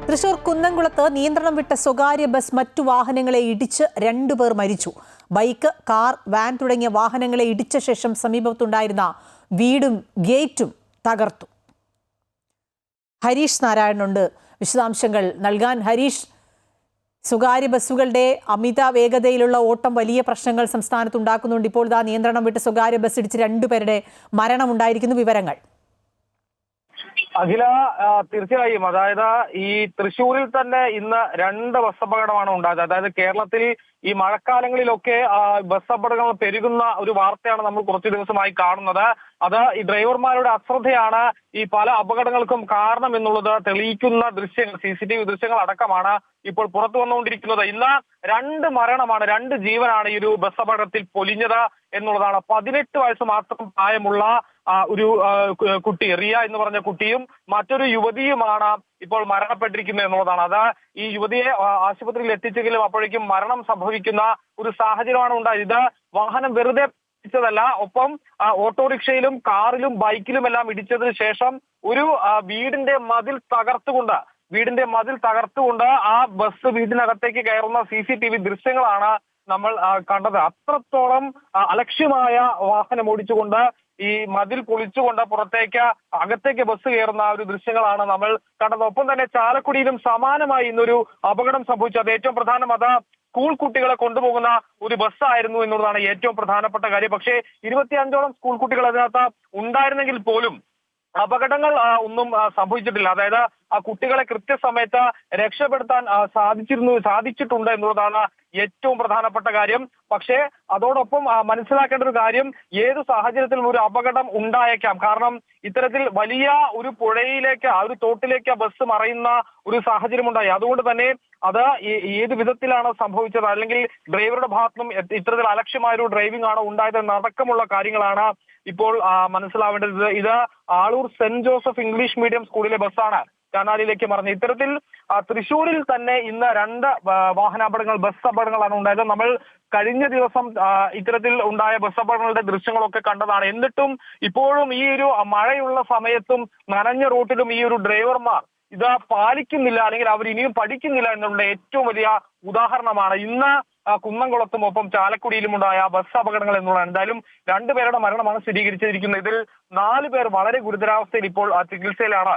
തൃശൂർ കുന്നംകുളത്ത് നിയന്ത്രണം വിട്ട സ്വകാര്യ ബസ് മറ്റു വാഹനങ്ങളെ ഇടിച്ച് 2 പേർ മരിച്ചു. ബൈക്ക്, കാർ, വാൻ തുടങ്ങിയ വാഹനങ്ങളെ ഇടിച്ച ശേഷം സമീപത്തുണ്ടായിരുന്ന വീടും ഗേറ്റും തകർത്തു. ഹരീഷ് നാരായണനുണ്ട് വിശദാംശങ്ങൾ നൽകാൻ. ഹരീഷ്, സ്വകാര്യ ബസ്സുകളുടെ അമിത വേഗതയിലുള്ള ഓട്ടം വലിയ പ്രശ്നങ്ങൾ സംസ്ഥാനത്ത് ഉണ്ടാക്കുന്നുണ്ട്. ഇപ്പോൾ നിയന്ത്രണം വിട്ട് സ്വകാര്യ ബസ് ഇടിച്ച് 2 പേരുടെ മരണമുണ്ടായിരിക്കുന്നു. വിവരങ്ങൾ അഖില, തീർച്ചയായും അതായത് ഈ തൃശ്ശൂരിൽ തന്നെ ഇന്ന് 2 ബസ് അപകടമാണ് ഉണ്ടായത്. അതായത് കേരളത്തിൽ ഈ മഴക്കാലങ്ങളിലൊക്കെ ബസ് അപകടങ്ങൾ പെരുകുന്ന ഒരു വാർത്തയാണ് നമ്മൾ കുറച്ചു ദിവസമായി കാണുന്നത്. അത് ഈ ഡ്രൈവർമാരുടെ അശ്രദ്ധയാണ് ഈ പല അപകടങ്ങൾക്കും കാരണം എന്നുള്ളത് തെളിയിക്കുന്ന ദൃശ്യങ്ങൾ, CCTV ദൃശ്യങ്ങൾ അടക്കമാണ് ഇപ്പോൾ പുറത്തു വന്നുകൊണ്ടിരിക്കുന്നത്. ഇന്ന് 2 മരണമാണ്, 2 ജീവനാണ് ഈ ഒരു ബസ് അപകടത്തിൽ പൊലിഞ്ഞത് എന്നുള്ളതാണ്. 18 വയസ്സ് മാത്രം പ്രായമുള്ള ഒരു കുട്ടി, റിയ എന്ന് പറഞ്ഞ കുട്ടിയും മറ്റൊരു യുവതിയുമാണ് ഇപ്പോൾ മരണപ്പെട്ടിരിക്കുന്നത് എന്നുള്ളതാണ്. അത് ഈ യുവതിയെ ആശുപത്രിയിൽ എത്തിച്ചെങ്കിലും അപ്പോഴേക്കും മരണം സംഭവിക്കുന്ന ഒരു സാഹചര്യമാണ് ഉണ്ടായത്. ഇത് വാഹനം വെറുതെ ഇടിച്ചതല്ല, ഒപ്പം ഓട്ടോറിക്ഷയിലും കാറിലും ബൈക്കിലും എല്ലാം ഇടിച്ചതിന് ശേഷം ഒരു വീടിന്റെ മതിൽ തകർത്തുകൊണ്ട് ആ ബസ് വീടിനകത്തേക്ക് കയറുന്ന CCTV ദൃശ്യങ്ങളാണ് നമ്മൾ കണ്ടത്. അത്രത്തോളം അലക്ഷ്യമായ വാഹനം ഓടിച്ചുകൊണ്ട് ഈ മതിൽ പൊളിച്ചുകൊണ്ട് അകത്തേക്ക് ബസ് കയറുന്ന ഒരു ദൃശ്യങ്ങളാണ് നമ്മൾ കണ്ടത്. ഒപ്പം തന്നെ ചാലക്കുടിയിലും സമാനമായി ഇന്നൊരു അപകടം സംഭവിച്ചു. അത് ഏറ്റവും പ്രധാനം, അത് സ്കൂൾ കുട്ടികളെ കൊണ്ടുപോകുന്ന ഒരു ബസ്സായിരുന്നു എന്നുള്ളതാണ് ഏറ്റവും പ്രധാനപ്പെട്ട കാര്യം. പക്ഷേ 25ഓളം സ്കൂൾ കുട്ടികൾ അതിനകത്ത് ഉണ്ടായിരുന്നെങ്കിൽ പോലും അപകടങ്ങൾ ഒന്നും സംഭവിച്ചിട്ടില്ല. അതായത് ആ കുട്ടികളെ കൃത്യസമയത്ത് രക്ഷപ്പെടുത്താൻ സാധിച്ചിട്ടുണ്ട് എന്നുള്ളതാണ് ഏറ്റവും പ്രധാനപ്പെട്ട കാര്യം. പക്ഷേ അതോടൊപ്പം മനസ്സിലാക്കേണ്ട ഒരു കാര്യം, ഏത് സാഹചര്യത്തിലും ഒരു അപകടം ഉണ്ടായേക്കാം. കാരണം ഇത്തരത്തിൽ വലിയ ഒരു പുഴയിലേക്ക്, ആ ഒരു തോട്ടിലേക്ക് ബസ് മറയുന്ന ഒരു സാഹചര്യം ഉണ്ടായി. അതുകൊണ്ട് തന്നെ അത് ഏത് വിധത്തിലാണ് സംഭവിച്ചത്, അല്ലെങ്കിൽ ഡ്രൈവറുടെ ഭാഗത്തുനിന്നും ഇത്തരത്തിൽ അലക്ഷ്യമായ ഒരു ഡ്രൈവിംഗ് ആണോ ഉണ്ടായതെന്നടക്കമുള്ള കാര്യങ്ങളാണ് ഇപ്പോൾ മനസ്സിലാവേണ്ടത്. ഇത് Aloor saint Joseph English medium സ്കൂളിലെ ബസ്സാണ് കനാലിലേക്ക് മറിഞ്ഞത്. ഇത്തരത്തിൽ തൃശ്ശൂരിൽ തന്നെ ഇന്ന് 2 ബസ് അപകടങ്ങളാണ് ഉണ്ടായത്. നമ്മൾ കഴിഞ്ഞ ദിവസം ഇത്തരത്തിൽ ഉണ്ടായ ബസ് അപകടങ്ങളുടെ ദൃശ്യങ്ങളൊക്കെ കണ്ടതാണ്. എന്നിട്ടും ഇപ്പോഴും ഈ ഒരു മഴയുള്ള സമയത്തും നനഞ്ഞ റോട്ടിലും ഈ ഒരു ഡ്രൈവർമാർ ഇത് പാലിക്കുന്നില്ല, അല്ലെങ്കിൽ അവർ ഇനിയും പഠിക്കുന്നില്ല എന്നുള്ള ഏറ്റവും വലിയ ഉദാഹരണമാണ് ഇന്ന് കുന്നംകുളത്തും ഒപ്പം ചാലക്കുടിയിലും ഉണ്ടായ ബസ് അപകടങ്ങൾ എന്നുള്ളത്. എന്തായാലും 2 പേരുടെ മരണമാണ് സ്ഥിരീകരിച്ചിരിക്കുന്നത്. ഇതിൽ 4 പേർ വളരെ ഗുരുതരാവസ്ഥയിൽ ഇപ്പോൾ ചികിത്സയിലാണ്.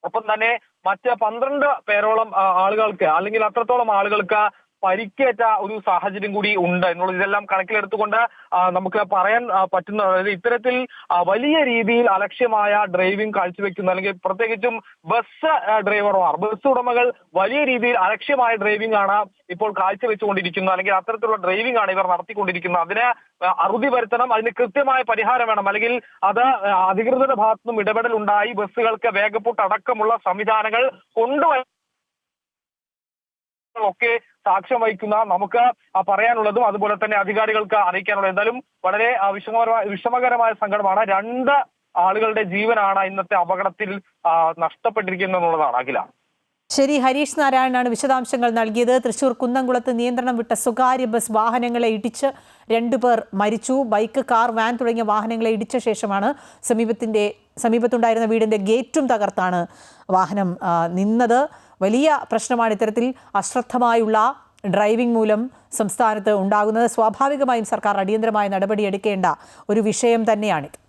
ഒപ്പം തന്നെ മറ്റ് 12 പേരോളം ആളുകൾക്ക്, അല്ലെങ്കിൽ അത്രത്തോളം ആളുകൾക്ക് പരിക്കേറ്റ ഒരു സാഹചര്യം കൂടി ഉണ്ട് എന്നുള്ളത്. ഇതെല്ലാം കണക്കിലെടുത്തുകൊണ്ട് നമുക്ക് പറയാൻ പറ്റുന്ന, അതായത് ഇത്തരത്തിൽ വലിയ രീതിയിൽ അലക്ഷ്യമായ ഡ്രൈവിംഗ് കാഴ്ചവെക്കുന്ന, അല്ലെങ്കിൽ പ്രത്യേകിച്ചും ബസ് ഉടമകൾ വലിയ രീതിയിൽ അലക്ഷ്യമായ ഡ്രൈവിംഗ് ആണ് ഇപ്പോൾ കാഴ്ചവെച്ചുകൊണ്ടിരിക്കുന്നത്, അല്ലെങ്കിൽ അത്തരത്തിലുള്ള ഡ്രൈവിംഗ് ആണ് ഇവർ നടത്തിക്കൊണ്ടിരിക്കുന്നത്. അതിന് അറുതി വരുത്തണം, അതിന് കൃത്യമായ പരിഹാരം വേണം, അല്ലെങ്കിൽ അത് അധികൃതരുടെ ഭാഗത്തുനിന്നും ഇടപെടൽ ഉണ്ടായി ബസ്സുകൾക്ക് വേഗപ്പൂട്ട് അടക്കമുള്ള സംവിധാനങ്ങൾ കൊണ്ടുവരാൻ ഒക്കെ സാക്ഷ്യം വഹിക്കുന്ന നമുക്ക് പറയാനുള്ളതും അതുപോലെ തന്നെ അധികാരികൾക്ക് അറിയിക്കാനുള്ളത്. എന്തായാലും വളരെ വിഷമകരമായ സങ്കടമാണ്. 2 ആളുകളുടെ ജീവനാണ് ഇന്നത്തെ അപകടത്തിൽ നഷ്ടപ്പെട്ടിരിക്കുന്നത് എന്നുള്ളതാണ്. അഖില. ശരി, ഹരീഷ് നാരായണനാണ് വിശദാംശങ്ങൾ നൽകിയത്. തൃശൂർ കുന്നംകുളത്ത് നിയന്ത്രണം വിട്ട സ്വകാര്യ ബസ് വാഹനങ്ങളെ ഇടിച്ച് 2 പേർ മരിച്ചു. ബൈക്ക്, കാർ, വാൻ തുടങ്ങിയ വാഹനങ്ങളെ ഇടിച്ച ശേഷമാണ് സമീപത്തുണ്ടായിരുന്ന വീടിന്റെ ഗേറ്റും തകർത്താണ് വാഹനം നിന്നത്. വലിയ പ്രശ്നമാണ് ഇത്തരത്തിൽ അശ്രദ്ധമായുള്ള ഡ്രൈവിംഗ് മൂലം സംസ്ഥാനത്ത് ഉണ്ടാകുന്നത്. സ്വാഭാവികമായും സർക്കാർ അടിയന്തരമായ നടപടിയെടുക്കേണ്ട ഒരു വിഷയം തന്നെയാണിത്.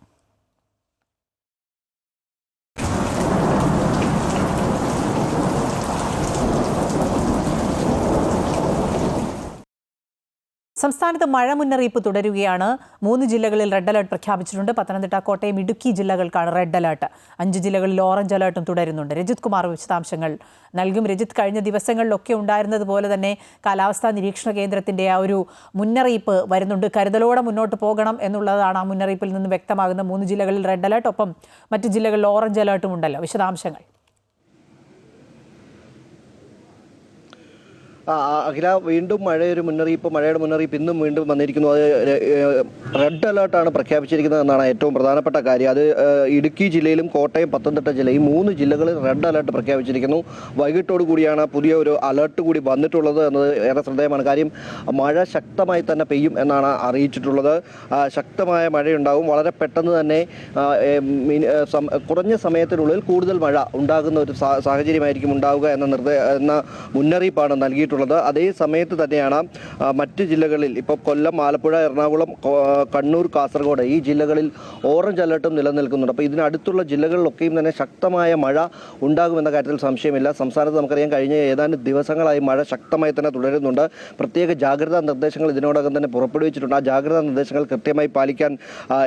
സംസ്ഥാനത്ത് മഴ മുന്നറിയിപ്പ് തുടരുകയാണ്. 3 ജില്ലകളിൽ റെഡ് അലർട്ട് പ്രഖ്യാപിച്ചിട്ടുണ്ട്. പത്തനംതിട്ട, കോട്ടയം, ഇടുക്കി ജില്ലകൾക്കാണ് റെഡ് അലർട്ട്. 5 ജില്ലകളിൽ ഓറഞ്ച് അലർട്ടും തുടരുന്നുണ്ട്. രജിത് കുമാർ വിശദാംശങ്ങൾ നൽകും. രജിത്, കഴിഞ്ഞ ദിവസങ്ങളിലൊക്കെ ഉണ്ടായിരുന്നത് പോലെ തന്നെ കാലാവസ്ഥാ നിരീക്ഷണ കേന്ദ്രത്തിന്റെ ആ ഒരു മുന്നറിയിപ്പ് വരുന്നുണ്ട്. കരുതലോടെ മുന്നോട്ട് പോകണം എന്നുള്ളതാണ് ആ മുന്നറിയിപ്പിൽ നിന്ന് വ്യക്തമാകുന്നത്. 3 ജില്ലകളിൽ റെഡ് അലർട്ട്, ഒപ്പം മറ്റു ജില്ലകളിൽ ഓറഞ്ച് അലർട്ടും ഉണ്ടല്ലോ. വിശദാംശങ്ങൾ. അഖില, വീണ്ടും മഴയുടെ മുന്നറിയിപ്പ് ഇന്നും വീണ്ടും വന്നിരിക്കുന്നു. അത് റെഡ് അലേർട്ടാണ് പ്രഖ്യാപിച്ചിരിക്കുന്നത് എന്നാണ് ഏറ്റവും പ്രധാനപ്പെട്ട കാര്യം. അത് ഇടുക്കി ജില്ലയിലും കോട്ടയം, പത്തനംതിട്ട ജില്ലയും 3 ജില്ലകളിൽ റെഡ് അലേർട്ട് പ്രഖ്യാപിച്ചിരിക്കുന്നു. വൈകിട്ടോടു കൂടിയാണ് പുതിയ ഒരു അലേർട്ട് കൂടി വന്നിട്ടുള്ളത് എന്നത് ഏറെ ശ്രദ്ധേയമാണ്. കാര്യം മഴ ശക്തമായി തന്നെ പെയ്യും എന്നാണ് അറിയിച്ചിട്ടുള്ളത്. ശക്തമായ മഴയുണ്ടാകും. വളരെ പെട്ടെന്ന് തന്നെ കുറഞ്ഞ സമയത്തിനുള്ളിൽ കൂടുതൽ മഴ ഉണ്ടാകുന്ന ഒരു സാഹചര്യമായിരിക്കും ഉണ്ടാവുക എന്ന മുന്നറിയിപ്പാണ് നൽകിയിട്ടുള്ളത്. അതേ സമയത്ത് തന്നെയാണ് മറ്റ് ജില്ലകളിൽ ഇപ്പോൾ കൊല്ലം, ആലപ്പുഴ, എറണാകുളം, കണ്ണൂർ, കാസർഗോഡ് ഈ ജില്ലകളിൽ ഓറഞ്ച് അലർട്ടും നിലനിൽക്കുന്നുണ്ട്. അപ്പോൾ ഇതിനടുത്തുള്ള ജില്ലകളിലൊക്കെയും തന്നെ ശക്തമായ മഴ ഉണ്ടാകുമെന്ന കാര്യത്തിൽ സംശയമില്ല. സംസ്ഥാനത്ത് നമുക്കറിയാം, കഴിഞ്ഞ ഏതാനും ദിവസങ്ങളായി മഴ ശക്തമായി തന്നെ തുടരുന്നുണ്ട്. പ്രത്യേക ജാഗ്രതാ നിർദ്ദേശങ്ങൾ ഇതിനോടകം തന്നെ പുറപ്പെടുവിച്ചിട്ടുണ്ട്. ആ ജാഗ്രതാ നിർദ്ദേശങ്ങൾ കൃത്യമായി പാലിക്കാൻ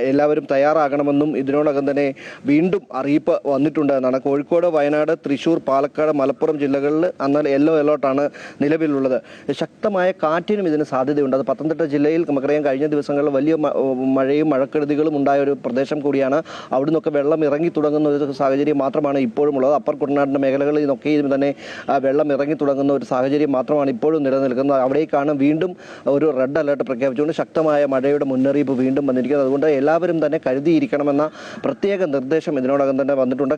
എല്ലാവരും തയ്യാറാകണമെന്നും ഇതിനോടകം തന്നെ വീണ്ടും അറിയിപ്പ് വന്നിട്ടുണ്ട് എന്നാണ്. കോഴിക്കോട്, വയനാട്, തൃശ്ശൂർ, പാലക്കാട്, മലപ്പുറം ജില്ലകളിൽ എന്നാൽ യെല്ലോ അലേർട്ടാണ് നിലവിലുള്ളത്. ശക്തമായ കാറ്റിനും ഇതിന് സാധ്യതയുണ്ട്. അത് പത്തനംതിട്ട ജില്ലയിൽ നമുക്കറിയാം, കഴിഞ്ഞ ദിവസങ്ങളിൽ വലിയ മഴയും മഴക്കെടുതികളും ഉണ്ടായ ഒരു പ്രദേശം കൂടിയാണ്. അവിടെ നിന്നൊക്കെ വെള്ളം ഇറങ്ങി തുടങ്ങുന്ന ഒരു സാഹചര്യം മാത്രമാണ് ഇപ്പോഴും ഉള്ളത്. അപ്പർ കുട്ടനാടിൻ്റെ മേഖലകളിൽ നിന്നൊക്കെയും തന്നെ വെള്ളം ഇറങ്ങി തുടങ്ങുന്ന ഒരു സാഹചര്യം മാത്രമാണ് ഇപ്പോഴും നിലനിൽക്കുന്നത്. അവിടേക്കാണ് വീണ്ടും ഒരു റെഡ് അലേർട്ട് പ്രഖ്യാപിച്ചുകൊണ്ട് ശക്തമായ മഴയുടെ മുന്നറിയിപ്പ് വീണ്ടും വന്നിരിക്കുന്നത്. അതുകൊണ്ട് എല്ലാവരും തന്നെ കരുതിയിരിക്കണമെന്ന പ്രത്യേക നിർദ്ദേശം ഇതിനോടകം തന്നെ വന്നിട്ടുണ്ട്.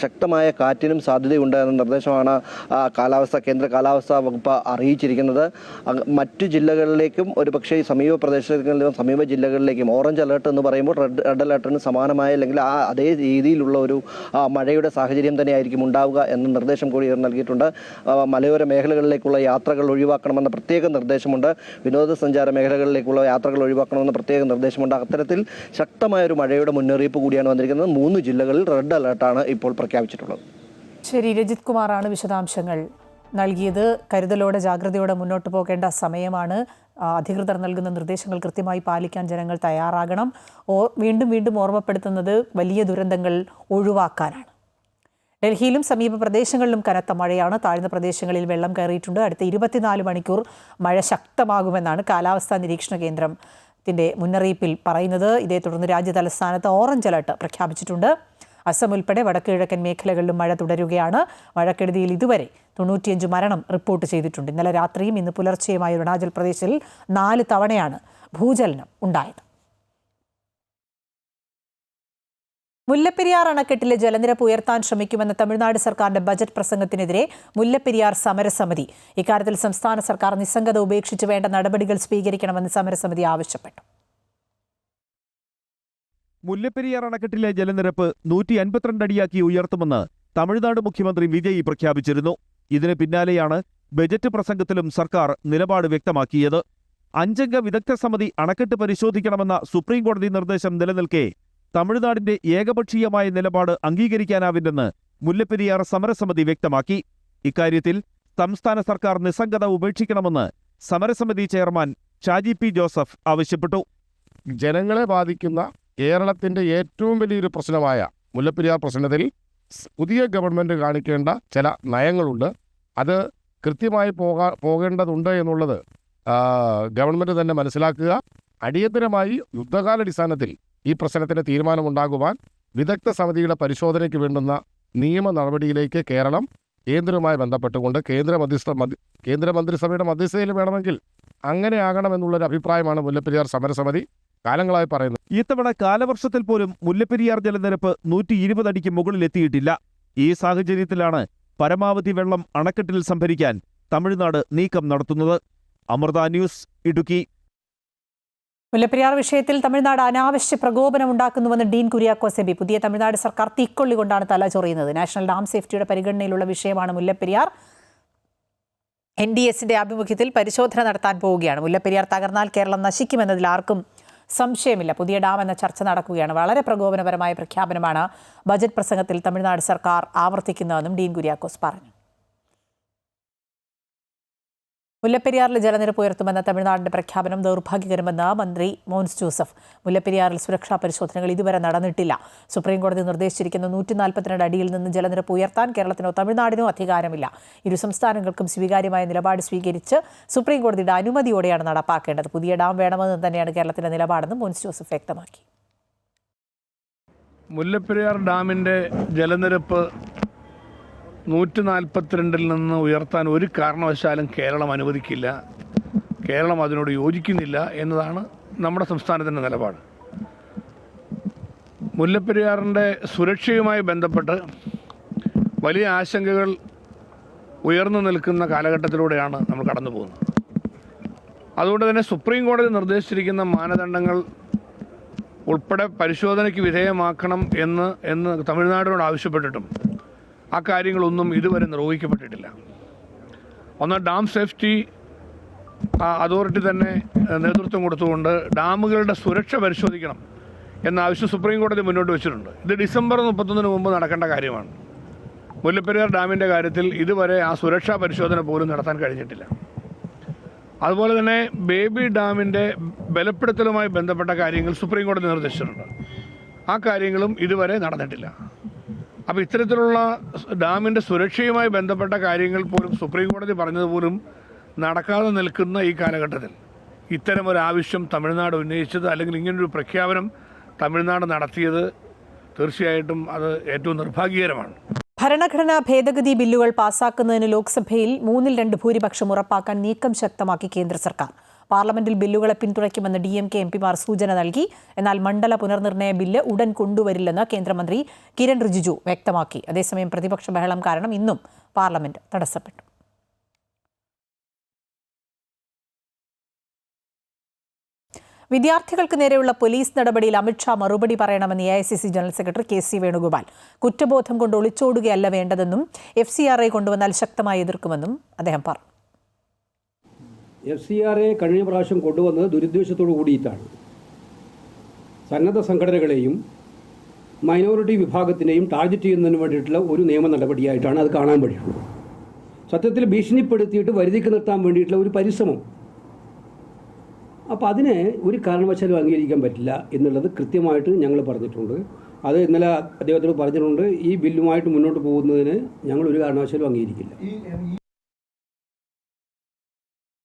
ശക്തമായ കാറ്റിനും സാധ്യതയുണ്ട് എന്ന നിർദ്ദേശമാണ് കേന്ദ്ര കാലാവസ്ഥാ വകുപ്പ് അറിയിച്ചിരിക്കുന്നത്. മറ്റു ജില്ലകളിലേക്കും ഒരുപക്ഷേ സമീപ പ്രദേശങ്ങളിലും സമീപ ജില്ലകളിലേക്കും ഓറഞ്ച് അലേർട്ട് എന്ന് പറയുമ്പോൾ റെഡ് അലേർട്ടിന് സമാനമായ അല്ലെങ്കിൽ അതേ രീതിയിലുള്ള ഒരു മഴയുടെ സാഹചര്യം തന്നെയായിരിക്കും ഉണ്ടാവുക എന്ന നിർദ്ദേശം കൂടി നൽകിയിട്ടുണ്ട്. മലയോര മേഖലകളിലേക്കുള്ള യാത്രകൾ ഒഴിവാക്കണമെന്ന പ്രത്യേക നിർദ്ദേശമുണ്ട്. വിനോദസഞ്ചാര മേഖലകളിലേക്കുള്ള യാത്രകൾ ഒഴിവാക്കണമെന്ന പ്രത്യേക നിർദ്ദേശമുണ്ട്. അത്തരത്തിൽ ശക്തമായൊരു മഴയുടെ മുന്നറിയിപ്പ് കൂടിയാണ് വന്നിരിക്കുന്നത്. 3 ജില്ലകളിൽ റെഡ് അലേർട്ടാണ് ഇപ്പോൾ പ്രഖ്യാപിച്ചിട്ടുള്ളത്. ശരി, രജിത് കുമാറാണ് വിശദാംശങ്ങൾ നൽകിയത്. കരുതലോടെ, ജാഗ്രതയോടെ മുന്നോട്ട് പോകേണ്ട സമയമാണ്. അധികൃതർ നൽകുന്ന നിർദ്ദേശങ്ങൾ കൃത്യമായി പാലിക്കാൻ ജനങ്ങൾ തയ്യാറാകണം. വീണ്ടും ഓർമ്മപ്പെടുത്തുന്നത് വലിയ ദുരന്തങ്ങൾ ഒഴിവാക്കാനാണ്. ഡൽഹിയിലും സമീപ പ്രദേശങ്ങളിലും കനത്ത മഴയാണ്. താഴ്ന്ന പ്രദേശങ്ങളിൽ വെള്ളം കയറിയിട്ടുണ്ട്. അടുത്ത 24 മണിക്കൂർ മഴ ശക്തമാകുമെന്നാണ് കാലാവസ്ഥാ നിരീക്ഷണ കേന്ദ്രത്തിൻ്റെ മുന്നറിയിപ്പിൽ പറയുന്നത്. ഇതേ തുടർന്ന് രാജ്യതലസ്ഥാനത്ത് ഓറഞ്ച് അലർട്ട് പ്രഖ്യാപിച്ചിട്ടുണ്ട്. അസം ഉൾപ്പെടെ വടക്ക് കിഴക്കൻ മേഖലകളിലും മഴ തുടരുകയാണ്. മഴക്കെടുതിയിൽ ഇതുവരെ 95 മരണം റിപ്പോർട്ട് ചെയ്തിട്ടുണ്ട്. ഇന്നലെ രാത്രിയും ഇന്ന് പുലർച്ചെയുമായി അരുണാചൽ പ്രദേശിൽ 4 തവണയാണ് ഭൂചലനം ഉണ്ടായത്. മുല്ലപ്പെരിയാർ അണക്കെട്ടിലെ ജലനിരപ്പ് ഉയർത്താൻ ശ്രമിക്കുമെന്ന തമിഴ്നാട് സർക്കാരിന്റെ ബജറ്റ് പ്രസംഗത്തിനെതിരെ മുല്ലപ്പെരിയാർ സമരസമിതി. ഇക്കാര്യത്തിൽ സംസ്ഥാന സർക്കാർ നിസ്സംഗത ഉപേക്ഷിച്ച് വേണ്ട നടപടികൾ സ്വീകരിക്കണമെന്ന് സമരസമിതി ആവശ്യപ്പെട്ടു. മുല്ലപ്പെരിയാർ അണക്കെട്ടിലെ ജലനിരപ്പ് 152 അടിയാക്കി ഉയർത്തുമെന്ന് തമിഴ്നാട് മുഖ്യമന്ത്രി വിജയ് പ്രഖ്യാപിച്ചിരുന്നു. ഇതിന് പിന്നാലെയാണ് ബജറ്റ് പ്രസംഗത്തിലും സർക്കാർ നിലപാട് വ്യക്തമാക്കിയത്. 5 അംഗ വിദഗ്ധ സമിതി അണക്കെട്ട് പരിശോധിക്കണമെന്ന സുപ്രീംകോടതി നിർദ്ദേശം നിലനിൽക്കെ തമിഴ്നാടിന്റെ ഏകപക്ഷീയമായ നിലപാട് അംഗീകരിക്കാനാവില്ലെന്ന് മുല്ലപ്പെരിയാർ സമരസമിതി വ്യക്തമാക്കി. ഇക്കാര്യത്തിൽ സംസ്ഥാന സർക്കാർ നിസ്സംഗത ഉപേക്ഷിക്കണമെന്ന് സമരസമിതി ചെയർമാൻ ഷാജി പി ജോസഫ് ആവശ്യപ്പെട്ടു. ജനങ്ങളെ ബാധിക്കുന്ന കേരളത്തിന്റെ ഏറ്റവും വലിയൊരു പ്രശ്നമായ മുല്ലപ്പെരിയാർ പ്രശ്നത്തിൽ പുതിയ ഗവൺമെന്റ് കാണിക്കേണ്ട ചില നയങ്ങളുണ്ട്. അത് കൃത്യമായി പോകേണ്ടതുണ്ട് എന്നുള്ളത് ഗവൺമെന്റ് തന്നെ മനസ്സിലാക്കുക. അടിയന്തരമായി യുദ്ധകാലാടിസ്ഥാനത്തിൽ ഈ പ്രശ്നത്തിന് തീരുമാനമുണ്ടാകുവാൻ വിദഗ്ധ സമിതിയുടെ പരിശോധനയ്ക്ക് വേണ്ടുന്ന നിയമ നടപടിയിലേക്ക് കേരളം കേന്ദ്രവുമായി ബന്ധപ്പെട്ടുകൊണ്ട് കേന്ദ്രമന്ത്രിസഭയുടെ മധ്യസ്ഥതയിൽ വേണമെങ്കിൽ അങ്ങനെ ആകണമെന്നുള്ളൊരു അഭിപ്രായമാണ് മുല്ലപ്പെരിയാർ സമരസമിതി കാലങ്ങളായി പറയുന്നത്. ഇത്തവണ കാലവർഷത്തിൽ പോലും മുല്ലപ്പെരിയാർ ജലനിരപ്പ് 120 അടിക്ക് മുകളിലെത്തിയിട്ടില്ല. ഈ സാഹചര്യത്തിലാണ് പരമാവധി വെള്ളം അണക്കെട്ടിൽ സംഭരിക്കാൻ തമിഴ്നാട് നീക്കം നടത്തുന്നത്. അമൃത ന്യൂസ്, ഇടുക്കി. മുല്ലപ്പെരിയാർ വിഷയത്തിൽ തമിഴ്നാട് അനാവശ്യ പ്രകോപനം ഉണ്ടാക്കുന്നുവെന്ന് ഡീൻ കുര്യാക്കോസ് എം പി. പുതിയ തമിഴ്നാട് സർക്കാർ തീക്കൊള്ളികൊണ്ടാണ് തല ചൊറിയുന്നത്. നാഷണൽ ഡാം സേഫ്റ്റിയുടെ പരിഗണനയിലുള്ള വിഷയമാണ് മുല്ലപ്പെരിയാർ. NDSന്റെ ആഭിമുഖ്യത്തിൽ പരിശോധന നടത്താൻ പോവുകയാണ്. മുല്ലപ്പെരിയാർ തകർന്നാൽ കേരളം നശിക്കുമെന്നതിൽ ആർക്കും സംശയമില്ല. പുതിയ ഡാം എന്ന ചർച്ച നടക്കുകയാണ്. വളരെ പ്രകോപനപരമായ പ്രഖ്യാപനമാണ് ബജറ്റ് പ്രസംഗത്തിൽ തമിഴ്നാട് സർക്കാർ ആവർത്തിക്കുന്നതെന്നും ഡീൻ കുര്യാക്കോസ് പറഞ്ഞു. മുല്ലപ്പെരിയാറിൽ ജലനിരപ്പ് ഉയർത്തുമെന്ന തമിഴ്നാടിന്റെ പ്രഖ്യാപനം ദൗർഭാഗ്യകരമെന്ന് മന്ത്രി മോൻസ് ജോസഫ്. മുല്ലപ്പെരിയാറിൽ സുരക്ഷാ പരിശോധനകൾ ഇതുവരെ നടന്നിട്ടില്ല. സുപ്രീംകോടതി നിർദ്ദേശിച്ചിരിക്കുന്ന 142 അടിയിൽ നിന്ന് ജലനിരപ്പ് ഉയർത്താൻ കേരളത്തിനോ തമിഴ്നാടിനോ അധികാരമില്ല. ഇരു സംസ്ഥാനങ്ങൾക്കും സ്വീകാര്യമായ നിലപാട് സ്വീകരിച്ച് സുപ്രീംകോടതിയുടെ അനുമതിയോടെയാണ് നടപ്പാക്കേണ്ടത്. പുതിയ ഡാം വേണമെന്ന് തന്നെയാണ് കേരളത്തിന്റെ നിലപാടെന്ന് മോൻസ് ജോസഫ് വ്യക്തമാക്കി. മുല്ലപ്പെരിയാർ ഡാമിൻ്റെ ജലനിരപ്പ് 142 നിന്ന് ഉയർത്താൻ ഒരു കാരണവശാലും കേരളം അനുവദിക്കില്ല. കേരളം അതിനോട് യോജിക്കുന്നില്ല എന്നതാണ് നമ്മുടെ സംസ്ഥാനത്തിൻ്റെ നിലപാട്. മുല്ലപ്പെരിയാറിൻ്റെ സുരക്ഷയുമായി ബന്ധപ്പെട്ട് വലിയ ആശങ്കകൾ ഉയർന്നു നിൽക്കുന്ന കാലഘട്ടത്തിലൂടെയാണ് നമ്മൾ കടന്നു പോകുന്നത്. അതുകൊണ്ട് തന്നെ സുപ്രീം കോടതി നിർദ്ദേശിച്ചിരിക്കുന്ന മാനദണ്ഡങ്ങൾ ഉൾപ്പെടെ പരിശോധനയ്ക്ക് വിധേയമാക്കണം എന്ന് തമിഴ്നാടിനോട് ആവശ്യപ്പെട്ടിട്ടും ആ കാര്യങ്ങളൊന്നും ഇതുവരെ നിർവഹിക്കപ്പെട്ടിട്ടില്ല. ഒന്ന്, ഡാം സേഫ്റ്റി അതോറിറ്റി തന്നെ നേതൃത്വം കൊടുത്തുകൊണ്ട് ഡാമുകളുടെ സുരക്ഷ പരിശോധിക്കണം എന്ന ആവശ്യം സുപ്രീം കോടതി മുന്നോട്ട് വെച്ചിട്ടുണ്ട്. ഇത് ഡിസംബർ 31 മുമ്പ് നടക്കേണ്ട കാര്യമാണ്. മുല്ലപ്പെരിയാർ ഡാമിൻ്റെ കാര്യത്തിൽ ഇതുവരെ ആ സുരക്ഷാ പരിശോധന പോലും നടത്താൻ കഴിഞ്ഞിട്ടില്ല. അതുപോലെ തന്നെ ബേബി ഡാമിൻ്റെ ബലപ്പെടുത്തലുമായി ബന്ധപ്പെട്ട കാര്യങ്ങൾ സുപ്രീം കോടതി നിർദ്ദേശിച്ചിട്ടുണ്ട്. ആ കാര്യങ്ങളും ഇതുവരെ നടന്നിട്ടില്ല. അപ്പോൾ ഇത്തരത്തിലുള്ള ഡാമിൻ്റെ സുരക്ഷയുമായി ബന്ധപ്പെട്ട കാര്യങ്ങൾ പോലും സുപ്രീം കോടതി പറഞ്ഞതുപോലും നടക്കാതെ നിൽക്കുന്ന ഈ കാലഘട്ടത്തിൽ ഇത്തരമൊരു ആവശ്യം തമിഴ്നാട് ഉന്നയിച്ചത്, അല്ലെങ്കിൽ ഇങ്ങനൊരു പ്രഖ്യാപനം തമിഴ്നാട് നടത്തിയത് തീർച്ചയായിട്ടും അത് ഏറ്റവും നിർഭാഗ്യകരമാണ്. ഭരണഘടനാ ഭേദഗതി ബില്ലുകൾ പാസാക്കുന്നതിന് ലോക്സഭയിൽ 2/3 ഭൂരിപക്ഷം ഉറപ്പാക്കാൻ നീക്കം ശക്തമാക്കി കേന്ദ്ര സർക്കാർ. പാർലമെന്റിൽ ബില്ലുകളെ പിന്തുണയ്ക്കുമെന്ന് DMK എംപിമാർ സൂചന നൽകി. എന്നാൽ മണ്ഡല പുനർനിർണയ ബില്ല് ഉടൻ കൊണ്ടുവരില്ലെന്ന് കേന്ദ്രമന്ത്രി കിരൺ റിജിജു വ്യക്തമാക്കി. അതേസമയം പ്രതിപക്ഷ ബഹളം കാരണം ഇന്നും പാർലമെന്റ് തടസ്സപ്പെട്ടു. വിദ്യാർത്ഥികൾക്ക് നേരെയുള്ള പോലീസ് നടപടിയിൽ അമിത്ഷാ മറുപടി പറയണമെന്ന് AICC general secretary KC Venugopal. കുറ്റബോധം കൊണ്ട് ഒളിച്ചോടുകയല്ല വേണ്ടതെന്നും FCRA കൊണ്ടുവന്നാൽ ശക്തമായി എതിർക്കുമെന്നും അദ്ദേഹം പറഞ്ഞു. FCRA കഴിഞ്ഞ പ്രാവശ്യം കൊണ്ടുവന്നത് ദുരുദ്ദേശത്തോടു കൂടിയിട്ടാണ്. സന്നദ്ധ സംഘടനകളെയും മൈനോറിറ്റി വിഭാഗത്തിനെയും ടാർഗറ്റ് ചെയ്യുന്നതിന് വേണ്ടിയിട്ടുള്ള ഒരു നിയമ നടപടിയായിട്ടാണ് അത് കാണാൻ കഴിയുന്നത്. സത്യത്തിൽ ഭീഷണിപ്പെടുത്തിയിട്ട് വരുതിക്ക് നിർത്താൻ വേണ്ടിയിട്ടുള്ള ഒരു പരിശ്രമം. അപ്പോൾ അതിനെ ഒരു കാരണവശാലും അംഗീകരിക്കാൻ പറ്റില്ല എന്നുള്ളത് കൃത്യമായിട്ട് ഞങ്ങൾ പറഞ്ഞിട്ടുണ്ട്. അത് ഇന്നലെ അദ്ദേഹത്തോട് പറഞ്ഞിട്ടുണ്ട്. ഈ ബില്ലുമായിട്ട് മുന്നോട്ട് പോകുന്നതിന് ഞങ്ങൾ ഒരു കാരണവശാലും അംഗീകരിക്കില്ല.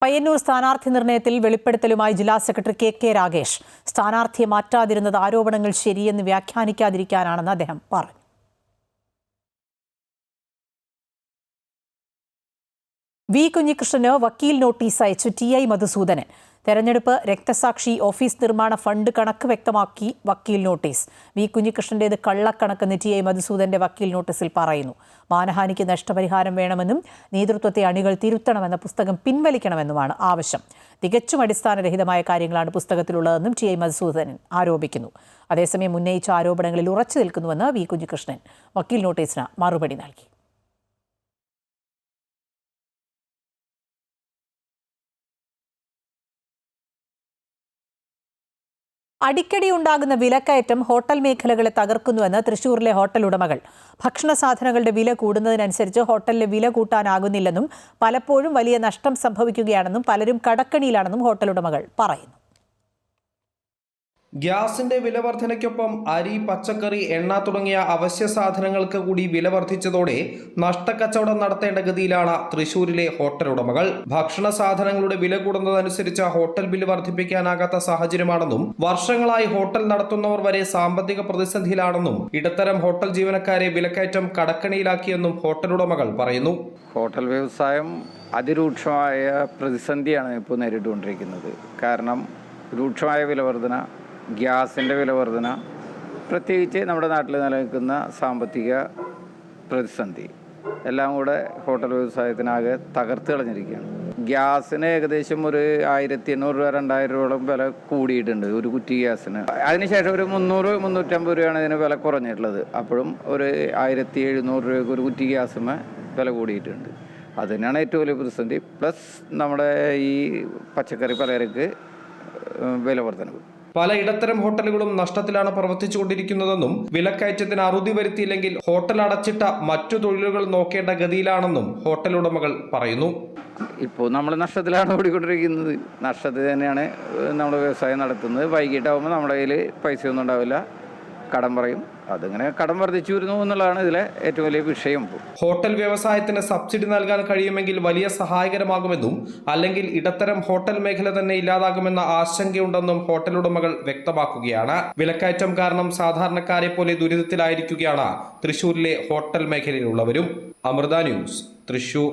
പയ്യന്നൂർ സ്ഥാനാർത്ഥി നിർണയത്തിൽ വെളിപ്പെടുത്തലുമായി ജില്ലാ സെക്രട്ടറി KK രാഗേഷ്. സ്ഥാനാർത്ഥിയെ മാറ്റാതിരുന്നത് ആരോപണങ്ങൾ ശരിയെന്ന് വ്യാഖ്യാനിക്കാതിരിക്കാനാണെന്ന് അദ്ദേഹം പറഞ്ഞു. വി കുഞ്ഞികൃഷ്ണന് വക്കീൽ നോട്ടീസ് അയച്ചു TI മധുസൂദനൻ. തെരഞ്ഞെടുപ്പ് രക്തസാക്ഷി ഓഫീസ് നിർമ്മാണ ഫണ്ട് കണക്ക് വ്യക്തമാക്കി വക്കീൽ നോട്ടീസ്. വി കുഞ്ഞികൃഷ്ണന്റേത് കള്ളക്കണക്കെന്ന് TI മധുസൂദന്റെ വക്കീൽ നോട്ടീസിൽ പറയുന്നു. മാനഹാനിക്ക് നഷ്ടപരിഹാരം വേണമെന്നും നേതൃത്വത്തെ അണികൾ തിരുത്തണമെന്ന പുസ്തകം പിൻവലിക്കണമെന്നുമാണ് ആവശ്യം. തികച്ചും അടിസ്ഥാനരഹിതമായ കാര്യങ്ങളാണ് പുസ്തകത്തിലുള്ളതെന്നും TI മധുസൂദനൻ ആരോപിക്കുന്നു. അതേസമയം ഉന്നയിച്ച ആരോപണങ്ങളിൽ ഉറച്ചു നിൽക്കുന്നുവെന്ന് വി കുഞ്ഞികൃഷ്ണൻ വക്കീൽ നോട്ടീസിന് മറുപടി നൽകി. അടിക്കടി ഉണ്ടാകുന്ന വിലക്കയറ്റം ഹോട്ടൽ മേഖലകളെ തകർക്കുന്നുവെന്ന് തൃശൂരിലെ ഹോട്ടൽ ഉടമകൾ. ഭക്ഷണ സാധനങ്ങളുടെ വില കൂടുന്നതിനനുസരിച്ച് ഹോട്ടലിലെ വില കൂട്ടാനാകുന്നില്ലെന്നും പലപ്പോഴും വലിയ നഷ്ടം സംഭവിക്കുകയാണെന്നും പലരും കടക്കണിയിലാണെന്നും ഹോട്ടൽ ഉടമകൾ പറയുന്നു. ഗ്യാസിന്റെ വില വർധനയ്ക്കൊപ്പം അരി, പച്ചക്കറി, എണ്ണ തുടങ്ങിയ അവശ്യ സാധനങ്ങൾക്ക് കൂടി വില വർദ്ധിച്ചതോടെ നഷ്ടക്കച്ചവടം നടത്തേണ്ട ഗതിയിലാണ് തൃശൂരിലെ ഹോട്ടൽ ഉടമകൾ. ഭക്ഷണ സാധനങ്ങളുടെ വില കൂടുന്നതനുസരിച്ച് ഹോട്ടൽ ബില്ല് വർദ്ധിപ്പിക്കാനാകാത്ത സാഹചര്യമാണെന്നും വർഷങ്ങളായി ഹോട്ടൽ നടത്തുന്നവർ വരെ സാമ്പത്തിക പ്രതിസന്ധിയിലാണെന്നും ഇടത്തരം ഹോട്ടൽ ജീവനക്കാരെ വിലക്കയറ്റം കടക്കണിയിലാക്കിയെന്നും ഹോട്ടൽ ഉടമകൾ പറയുന്നു. ഹോട്ടൽ വ്യവസായം അതിരൂക്ഷമായ പ്രതിസന്ധിയാണ് ഇപ്പോൾ നേരിട്ടുകൊണ്ടിരിക്കുന്നത്. കാരണം രൂക്ഷമായ വിലവർധന, ഗ്യാസിൻ്റെ വിലവർധന, പ്രത്യേകിച്ച് നമ്മുടെ നാട്ടിൽ നിലനിൽക്കുന്ന സാമ്പത്തിക പ്രതിസന്ധി എല്ലാം കൂടെ ഹോട്ടൽ വ്യവസായത്തിനാകെ തകർത്ത് കളഞ്ഞിരിക്കുകയാണ്. ഗ്യാസിന് ഏകദേശം ഒരു 1800 രൂപ 2000 രൂപയോളം വില കൂടിയിട്ടുണ്ട് ഒരു കുറ്റി ഗ്യാസിന്. അതിനുശേഷം ഒരു 300-350 രൂപയാണ് ഇതിന് വില കുറഞ്ഞിട്ടുള്ളത്. അപ്പോഴും ഒരു 1700 രൂപയ്ക്ക് ഒരു കുറ്റി ഗ്യാസിന് വില കൂടിയിട്ടുണ്ട്. അത് തന്നെയാണ് ഏറ്റവും വലിയ പ്രതിസന്ധി. പ്ലസ് നമ്മുടെ ഈ പച്ചക്കറി പലചരക്ക് വില വർധനവ്. പല ഇടത്തരം ഹോട്ടലുകളും നഷ്ടത്തിലാണ് പ്രവർത്തിച്ചുകൊണ്ടിരിക്കുന്നതെന്നും വിലക്കയറ്റത്തിന് അറുതി വരുത്തിയില്ലെങ്കിൽ ഹോട്ടൽ അടച്ചിട്ട മറ്റു തൊഴിലുകൾ നോക്കേണ്ട ഗതിയിലാണെന്നും ഹോട്ടൽ ഉടമകൾ പറയുന്നു. ഇപ്പോൾ നമ്മൾ നഷ്ടത്തിലാണ് ഓടിക്കൊണ്ടിരിക്കുന്നത്. നഷ്ടത്തിൽ തന്നെയാണ് നമ്മുടെ വ്യവസായം നടത്തുന്നത്. വൈകിട്ടാകുമ്പോൾ നമ്മുടെ കയ്യിൽ പൈസയൊന്നും ഉണ്ടാവില്ല. കടം പറയും. അതിങ്ങനെ കടം വർദ്ധിച്ചു വരുന്നു എന്നുള്ളതാണ് ഇതിലെ ഏറ്റവും വലിയ വിഷയം. ഹോട്ടൽ വ്യവസായത്തിന് സബ്സിഡി നൽകാൻ കഴിയുമെങ്കിൽ വലിയ സഹായകരമാകുമെന്നും അല്ലെങ്കിൽ ഇടത്തരം ഹോട്ടൽ മേഖല തന്നെ ഇല്ലാതാകുമെന്ന ആശങ്കയുണ്ടെന്നും ഹോട്ടൽ ഉടമകൾ വ്യക്തമാക്കുകയാണ്. വിലക്കയറ്റം കാരണം സാധാരണക്കാരെ പോലെ ദുരിതത്തിലായിരിക്കുകയാണ് തൃശൂരിലെ ഹോട്ടൽ മേഖലയിലുള്ളവരും. അമൃത ന്യൂസ്, തൃശൂർ.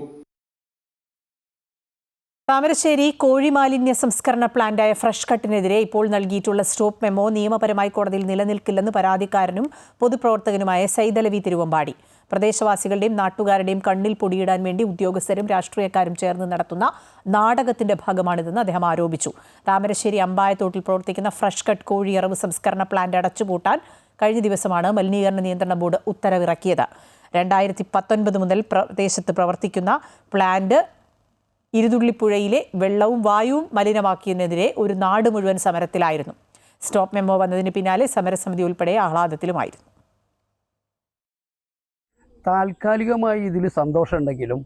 താമരശ്ശേരി കോഴി മാലിന്യ സംസ്കരണ പ്ലാന്റായ ഫ്രഷ് കട്ടിനെതിരെ ഇപ്പോൾ നൽകിയിട്ടുള്ള സ്റ്റോപ്പ് മെമ്മോ നിയമപരമായി കോടതിയിൽ നിലനിൽക്കില്ലെന്ന് പരാതിക്കാരനും പൊതുപ്രവർത്തകനുമായ സൈദലവി തിരുവമ്പാടി. പ്രദേശവാസികളുടെയും നാട്ടുകാരുടെയും കണ്ണിൽ പൊടിയിടാൻ വേണ്ടി ഉദ്യോഗസ്ഥരും രാഷ്ട്രീയക്കാരും ചേർന്ന് നടത്തുന്ന നാടകത്തിന്റെ ഭാഗമാണിതെന്ന് അദ്ദേഹം ആരോപിച്ചു. താമരശ്ശേരി അമ്പായത്തോട്ടിൽ പ്രവർത്തിക്കുന്ന ഫ്രഷ് കട്ട് കോഴിയറവ് സംസ്കരണ പ്ലാന്റ് അടച്ചുപൂട്ടാൻ കഴിഞ്ഞ ദിവസമാണ് മലിനീകരണ നിയന്ത്രണ ബോർഡ് ഉത്തരവിറക്കിയത്. 2019 മുതൽ പ്രദേശത്ത് പ്രവർത്തിക്കുന്ന പ്ലാന്റ് ഇരുതുള്ളിപ്പുഴയിലെ വെള്ളവും വായുവും മലിനമാക്കിയതിനെതിരെ ഒരു നാട് മുഴുവൻ സമരത്തിലായിരുന്നു. സ്റ്റോപ്പ് മെമ്മോ വന്നതിന് പിന്നാലെ സമരസമിതി ഉൾപ്പെടെ ആഹ്ലാദത്തിലുമായിരുന്നു. താൽക്കാലികമായി ഇതിൽ സന്തോഷമുണ്ടെങ്കിലും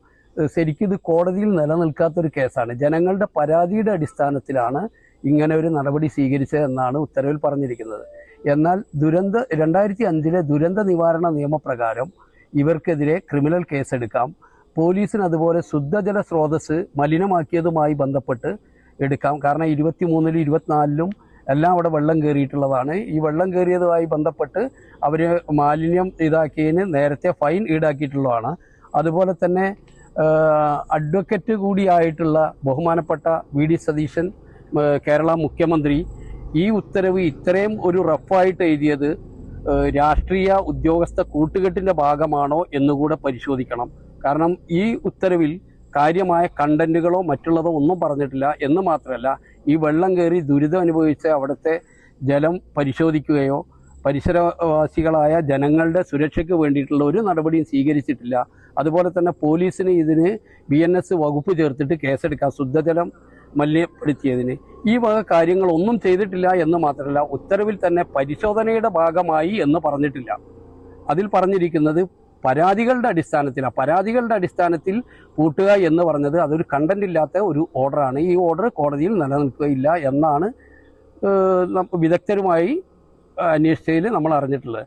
ശരിക്കും ഇത് കോടതിയിൽ നിലനിൽക്കാത്തൊരു കേസാണ്. ജനങ്ങളുടെ പരാതിയുടെ അടിസ്ഥാനത്തിലാണ് ഇങ്ങനെ ഒരു നടപടി സ്വീകരിച്ചതെന്നാണ് ഉത്തരവിൽ പറഞ്ഞിരിക്കുന്നത്. എന്നാൽ 2005 ദുരന്ത നിവാരണ നിയമപ്രകാരം ഇവർക്കെതിരെ ക്രിമിനൽ കേസെടുക്കാം. പോലീസിന് അതുപോലെ ശുദ്ധജല സ്രോതസ് മലിനമാക്കിയതുമായി ബന്ധപ്പെട്ട് എടുക്കാം. കാരണം 23-ലും 24-ലും എല്ലാം അവിടെ വെള്ളം കയറിയിട്ടുള്ളതാണ്. ഈ വെള്ളം കയറിയതുമായി ബന്ധപ്പെട്ട് അവർ മാലിന്യം ഇതാക്കിയതിന് നേരത്തെ ഫൈൻ ഈടാക്കിയിട്ടുള്ളതാണ്. അതുപോലെ തന്നെ അഡ്വക്കറ്റ് കൂടിയായിട്ടുള്ള ബഹുമാനപ്പെട്ട വി.ഡി. സതീശൻ, കേരള മുഖ്യമന്ത്രി, ഈ ഉത്തരവ് ഇത്രയും ഒരു റഫായിട്ട് എഴുതിയത് രാഷ്ട്രീയ ഉദ്യോഗസ്ഥ കൂട്ടുകെട്ടിൻ്റെ ഭാഗമാണോ എന്നുകൂടെ പരിശോധിക്കണം. കാരണം ഈ ഉത്തരവിൽ കാര്യമായ കണ്ടന്റുകളോ മറ്റുള്ളതോ ഒന്നും പറഞ്ഞിട്ടില്ല. എന്ന് മാത്രമല്ല, ഈ വെള്ളം കയറി ദുരിതം അനുഭവിച്ച അവിടുത്തെ ജലം പരിശോധിക്കുകയോ പരിസരവാസികളായ ജനങ്ങളുടെ സുരക്ഷയ്ക്ക് വേണ്ടിയിട്ടുള്ള ഒരു നടപടിയും സ്വീകരിച്ചിട്ടില്ല. അതുപോലെ തന്നെ പോലീസിന് ഇതിന് BNS വകുപ്പ് ചേർത്തിട്ട് കേസെടുക്കാം ശുദ്ധജലം മലിനപ്പെടുത്തിയതിന്. ഈ വക കാര്യങ്ങളൊന്നും ചെയ്തിട്ടില്ല എന്ന് മാത്രമല്ല, ഉത്തരവിൽ തന്നെ പരിശോധനയുടെ ഭാഗമായി എന്ന് പറഞ്ഞിട്ടില്ല. അതിൽ പറഞ്ഞിരിക്കുന്നത് പരാതികളുടെ അടിസ്ഥാനത്തിൽ പൂട്ടുക എന്ന് പറഞ്ഞത് അതൊരു കണ്ടന്റ് ഇല്ലാത്ത ഒരു ഓർഡറാണ്. ഈ ഓർഡർ കോടതിയിൽ നിലനിൽക്കുകയില്ല എന്നാണ് വിദഗ്ധരുമായി അന്വേഷിച്ചതിൽ നമ്മൾ അറിഞ്ഞിട്ടുള്ളത്.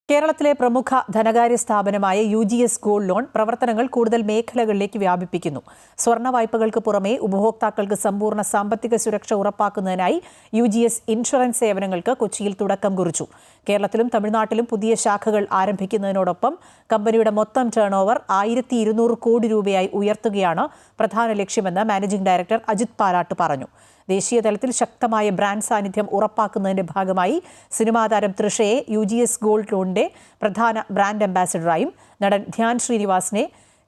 കേരളത്തിലെ പ്രമുഖ ധനകാര്യ സ്ഥാപനമായ UGS ഗോൾഡ് ലോൺ പ്രവർത്തനങ്ങൾ കൂടുതൽ മേഖലകളിലേക്ക് വ്യാപിപ്പിക്കുന്നു. സ്വർണ്ണ വായ്പകൾക്ക് പുറമെ ഉപഭോക്താക്കൾക്ക് സമ്പൂർണ്ണ സാമ്പത്തിക സുരക്ഷ ഉറപ്പാക്കുന്നതിനായി UGS ഇൻഷുറൻസ് സേവനങ്ങൾക്ക് കൊച്ചിയിൽ തുടക്കം കുറിച്ചു. കേരളത്തിലും തമിഴ്നാട്ടിലും പുതിയ ശാഖകൾ ആരംഭിക്കുന്നതിനോടൊപ്പം കമ്പനിയുടെ മൊത്തം ടേൺ ഓവർ 1200 കോടി രൂപയായി ഉയർത്തുകയാണ് പ്രധാന ലക്ഷ്യമെന്ന് മാനേജിംഗ് ഡയറക്ടർ അജിത് പാലാട്ട് പറഞ്ഞു. ദേശീയ തലത്തിൽ ശക്തമായ ബ്രാൻഡ് സാന്നിധ്യം ഉറപ്പാക്കുന്നതിന്റെ ഭാഗമായി സിനിമാ താരം തൃഷയെ UGS ഗോൾഡ് ലോണിന്റെ പ്രധാന ബ്രാൻഡ് അംബാസിഡറായും നടൻ ധ്യാൻ ശ്രീനിവാസിനെ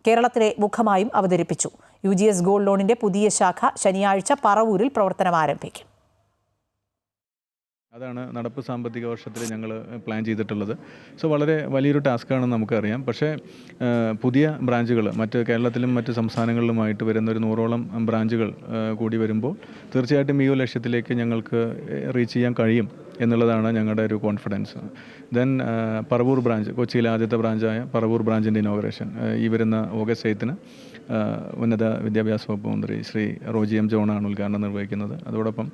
കേരളത്തിലെ മുഖമായും അവതരിപ്പിച്ചു. UGS ഗോൾഡ് ലോണിന്റെ പുതിയ ശാഖ ശനിയാഴ്ച പറവൂരിൽ പ്രവർത്തനം ആരംഭിക്കും. അതാണ് നടപ്പ് സാമ്പത്തിക വർഷത്തിൽ ഞങ്ങൾ പ്ലാൻ ചെയ്തിട്ടുള്ളത്. വളരെ വലിയൊരു ടാസ്ക്കാണെന്ന് നമുക്കറിയാം. പക്ഷേ പുതിയ ബ്രാഞ്ചുകൾ മറ്റ് കേരളത്തിലും മറ്റ് സംസ്ഥാനങ്ങളിലുമായിട്ട് വരുന്ന ഒരു 100ഓളം ബ്രാഞ്ചുകൾ കൂടി വരുമ്പോൾ തീർച്ചയായിട്ടും ഈ ഒരു ലക്ഷ്യത്തിലേക്ക് ഞങ്ങൾക്ക് റീച്ച് ചെയ്യാൻ കഴിയും എന്നുള്ളതാണ് ഞങ്ങളുടെ ഒരു കോൺഫിഡൻസ്. ദെൻ പറവൂർ ബ്രാഞ്ച്, കൊച്ചിയിലെ ആദ്യത്തെ ബ്രാഞ്ചായ പറവൂർ ബ്രാഞ്ചിൻ്റെ ഇനോഗ്രേഷൻ ഈ വരുന്ന ഓഗസ്റ്റ് 8 ഉന്നത വിദ്യാഭ്യാസ വകുപ്പ് മന്ത്രി ശ്രീ റോജി എം ജോണാണ് ഉദ്ഘാടനം നിർവഹിക്കുന്നത്. അതോടൊപ്പം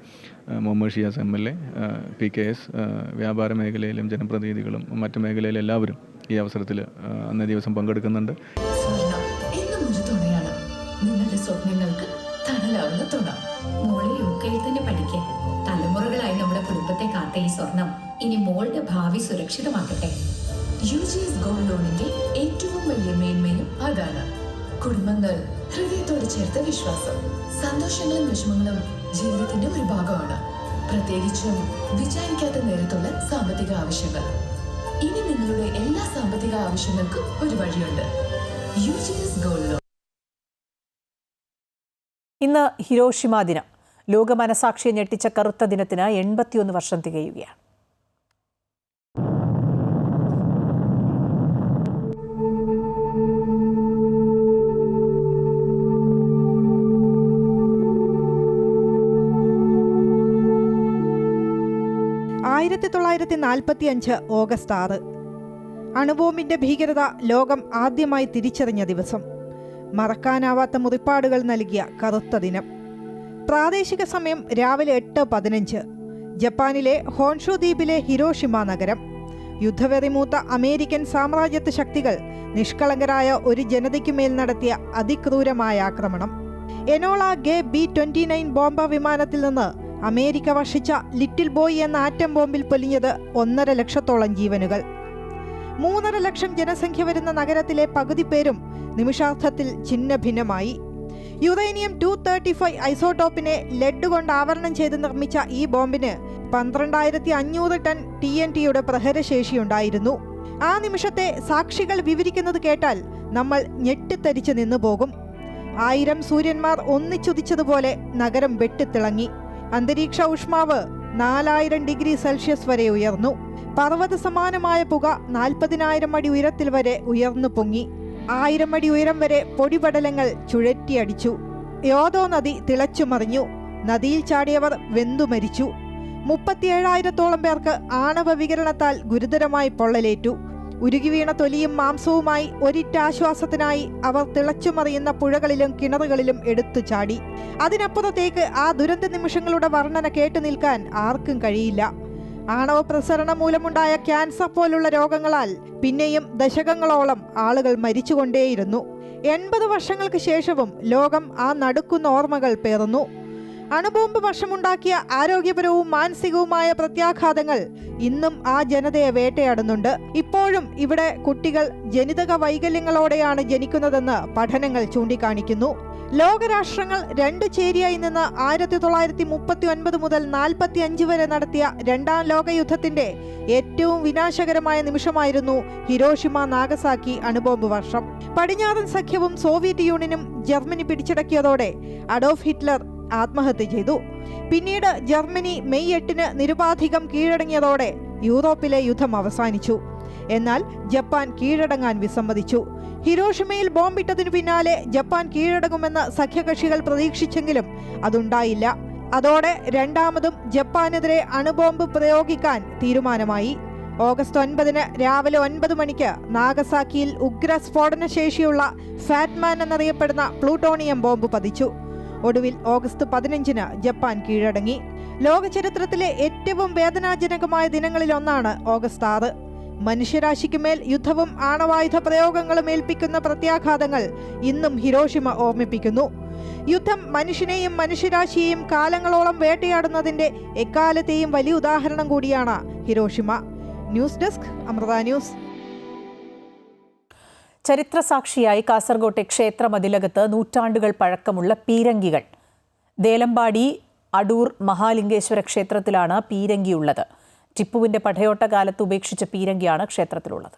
മുഹമ്മദ് ഷിയാസ് MLA, PKS, വ്യാപാര മേഖലയിലും ജനപ്രതിനിധികളും മറ്റു മേഖലയിലും എല്ലാവരും ഈ അവസരത്തിൽ അന്നേ ദിവസം പങ്കെടുക്കുന്നുണ്ട്. നിങ്ങളുടെ സ്വപ്നങ്ങൾക്ക് തണലാവുന്ന തുണ. മോളെ UKയിൽ തന്നെ പഠിക്കാൻ തലമുറകളായി നമ്മുടെ കുടുംബത്തെ കാത്ത ഈ സ്വർണം ഇനി മോളുടെ ഭാവി സുരക്ഷിതമാക്കട്ടെ. UGS ഗോൾഡ് ലോണിന്റെ ഏറ്റവും വലിയ മേന്മയും അതാണ്. കുടുംബങ്ങൾ ഹൃദയത്തോട് ചേർത്ത വിശ്വാസം. സന്തോഷങ്ങളും വിഷമങ്ങളും ജീവിതത്തിന്റെ ഒരു ഭാഗമാണ്. പ്രത്യേകിച്ചും വിചാരിക്കാത്ത നേരത്തുള്ള സാമ്പത്തിക ആവശ്യങ്ങൾ. ഇനി നിങ്ങളുടെ എല്ലാ സാമ്പത്തിക ആവശ്യങ്ങൾക്കും ഒരു വഴിയുണ്ട്. UGS gold loan. ഇന്ന് ഹിരോഷിമ ദിനം. ലോക മനസാക്ഷിയെ ഞെട്ടിച്ച കറുത്ത ദിനത്തിന് 81 വർഷം തികയുകയാണ്. ഓഗസ്റ്റ് 6 അണുബോംബിന്റെ ഭീകരത ലോകം ആദ്യമായി തിരിച്ചറിഞ്ഞ ദിവസം. മറക്കാനാവാത്ത മുറിപ്പാടുകൾ നൽകിയ കറുത്ത ദിനം. പ്രാദേശിക സമയം രാവിലെ 8:15. ജപ്പാനിലെ ഹോൺഷു ദ്വീപിലെ ഹിരോഷിമ നഗരം. യുദ്ധവെറിമൂത്ത അമേരിക്കൻ സാമ്രാജ്യത്വ ശക്തികൾ നിഷ്കളങ്കരായ ഒരു ജനതയ്ക്കുമേൽ നടത്തിയ അതിക്രൂരമായ ആക്രമണം. എനോള ഗേ B-29 ബോംബർ വിമാനത്തിൽ നിന്ന് അമേരിക്ക വർഷിച്ച ലിറ്റിൽ ബോയ് എന്ന ആറ്റം ബോംബിൽ പൊലിഞ്ഞത് 1.5 ലക്ഷത്തോളം ജീവനുകൾ. 3.5 ലക്ഷം ജനസംഖ്യ വരുന്ന നഗരത്തിലെ പകുതി പേരും നിമിഷാർത്ഥത്തിൽ ഛിന്ന ഭിന്നമായി. യുറേനിയം 235 ഐസോട്ടോപ്പിനെ ലെഡ് കൊണ്ട് ആവരണം ചെയ്ത് നിർമ്മിച്ച ഈ ബോംബിന് 12,500 ടൺ TNTയുടെ പ്രഹരശേഷിയുണ്ടായിരുന്നു. ആ നിമിഷത്തെ സാക്ഷികൾ വിവരിക്കുന്നത് കേട്ടാൽ നമ്മൾ ഞെട്ടിത്തരിച്ച് നിന്നുപോകും. 1000 സൂര്യന്മാർ ഒന്നിച്ചുദിച്ചതുപോലെ നഗരം വെട്ടിത്തിളങ്ങി. അന്തരീക്ഷ ഊഷ്മാവ് 4000 ഡിഗ്രി സെൽഷ്യസ് വരെ ഉയർന്നു. പർവ്വത സമാനമായ പുക 40,000 അടി ഉയരത്തിൽ വരെ ഉയർന്നു പൊങ്ങി. 1000 അടി ഉയരം വരെ പൊടിപടലങ്ങൾ ചുഴറ്റിയടിച്ചു. യോദോ നദി തിളച്ചുമറിഞ്ഞു. നദിയിൽ ചാടിയവർ വെന്തു മരിച്ചു. 37,000-ഓളം പേർക്ക് ആണവ വികിരണത്താൽ ഗുരുതരമായി പൊള്ളലേറ്റു. ഉരുകിവീണ തൊലിയും മാംസവുമായി ഒരിറ്റാശ്വാസത്തിനായി അവർ തിളച്ചുമറിയുന്ന പുഴകളിലും കിണറുകളിലും എടുത്തു ചാടി. അതിനപ്പുറത്തേക്ക് ആ ദുരന്ത നിമിഷങ്ങളുടെ വർണ്ണന കേട്ടു നിൽക്കാൻ ആർക്കും കഴിയില്ല. ആണവ പ്രസരണം മൂലമുണ്ടായ ക്യാൻസർ പോലുള്ള രോഗങ്ങളാൽ പിന്നെയും ദശകങ്ങളോളം ആളുകൾ മരിച്ചുകൊണ്ടേയിരുന്നു. 80 വർഷങ്ങൾക്ക് ശേഷവും ലോകം ആ നടുക്കുന്ന ഓർമ്മകൾ പേറുന്നു. അണുബോംബ് വർഷമുണ്ടാക്കിയ ആരോഗ്യപരവും മാനസികവുമായ പ്രത്യാഘാതങ്ങൾ ഇന്നും ആ ജനതയെ വേട്ടയാടുന്നുണ്ട്. ഇപ്പോഴും ഇവിടെ കുട്ടികൾ ജനിതക വൈകല്യങ്ങളോടെയാണ് ജനിക്കുന്നതെന്ന് പഠനങ്ങൾ ചൂണ്ടിക്കാണിക്കുന്നു. ലോകരാഷ്ട്രങ്ങൾ 2 ചേരിയായി നിന്ന് 1939 മുതൽ 45 വരെ നടത്തിയ 2ാം ലോകയുദ്ധത്തിന്റെ ഏറ്റവും വിനാശകരമായ നിമിഷമായിരുന്നു ഹിരോഷിമ നാഗസാക്കി അണുബോംബ് വർഷം. പടിഞ്ഞാറൻ സഖ്യവും സോവിയറ്റ് യൂണിയനും ജർമ്മനി പിടിച്ചടക്കിയതോടെ അഡോൾഫ് ഹിറ്റ്ലർ ആത്മഹത്യ ചെയ്തു. പിന്നീട് ജർമ്മനി മെയ് 8-ന് നിരുപാധികം കീഴടങ്ങിയതോടെ യൂറോപ്പിലെ യുദ്ധം അവസാനിച്ചു. എന്നാൽ ജപ്പാൻ കീഴടങ്ങാൻ വിസമ്മതിച്ചു. ഹിരോഷിമയിൽ ബോംബിട്ടതിനു പിന്നാലെ ജപ്പാൻ കീഴടങ്ങുമെന്ന് സഖ്യകക്ഷികൾ പ്രതീക്ഷിച്ചെങ്കിലും അതുണ്ടായില്ല. അതോടെ രണ്ടാമതും ജപ്പാനെതിരെ അണുബോംബ് പ്രയോഗിക്കാൻ തീരുമാനമായി. ഓഗസ്റ്റ് 9-ന് രാവിലെ 9 മണിക്ക് നാഗസാക്കിയിൽ ഉഗ്ര സ്ഫോടന ശേഷിയുള്ള ഫാറ്റ്മാൻ എന്നറിയപ്പെടുന്ന പ്ലൂട്ടോണിയം ബോംബ് പതിച്ചു. ഒടുവിൽ ഓഗസ്റ്റ് 15-ന് ജപ്പാൻ കീഴടങ്ങി. ലോക ചരിത്രത്തിലെ ഏറ്റവും വേദനാജനകമായ ദിനങ്ങളിലൊന്നാണ് ഓഗസ്റ്റ് 6. മനുഷ്യരാശിക്കുമേൽ യുദ്ധവും ആണവായുധ പ്രയോഗങ്ങളും ഏൽപ്പിക്കുന്ന പ്രത്യാഘാതങ്ങൾ ഇന്നും ഹിരോഷിമ ഓർമ്മിപ്പിക്കുന്നു. യുദ്ധം മനുഷ്യനെയും മനുഷ്യരാശിയെയും കാലങ്ങളോളം വേട്ടയാടുന്നതിന്റെ എക്കാലത്തെയും വലിയ ഉദാഹരണം കൂടിയാണ് Hiroshima. News desk, Amrita news. ചരിത്രസാക്ഷിയായി കാസർഗോട്ടെ ക്ഷേത്ര മതിലകത്ത് നൂറ്റാണ്ടുകൾ പഴക്കമുള്ള പീരങ്കികൾ. ദേലമ്പാടി അടൂർ മഹാലിംഗേശ്വര ക്ഷേത്രത്തിലാണ് പീരങ്കിയുള്ളത്. ടിപ്പുവിന്റെ പടയോട്ട കാലത്ത് ഉപേക്ഷിച്ച പീരങ്കിയാണ് ക്ഷേത്രത്തിലുള്ളത്.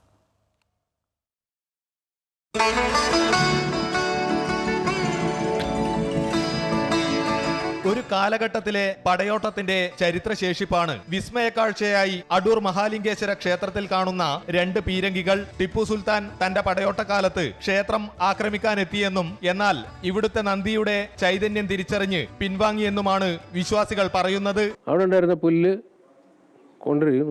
ഒരു കാലഘട്ടത്തിലെ പടയോട്ടത്തിന്റെ ചരിത്രശേഷിപ്പാണ് വിസ്മയക്കാഴ്ചയായി അടൂർ മഹാലിംഗേശ്വര ക്ഷേത്രത്തിൽ കാണുന്ന 2 പീരങ്കികൾ. ടിപ്പു സുൽത്താൻ തന്റെ പടയോട്ടക്കാലത്ത് ക്ഷേത്രം ആക്രമിക്കാനെത്തിയെന്നും എന്നാൽ ഇവിടുത്തെ നന്ദിയുടെ ചൈതന്യം തിരിച്ചറിഞ്ഞ് പിൻവാങ്ങിയെന്നുമാണ് വിശ്വാസികൾ പറയുന്നത്. അവിടെ ഉണ്ടായിരുന്ന പുല്ല് കൊണ്ടുവരും.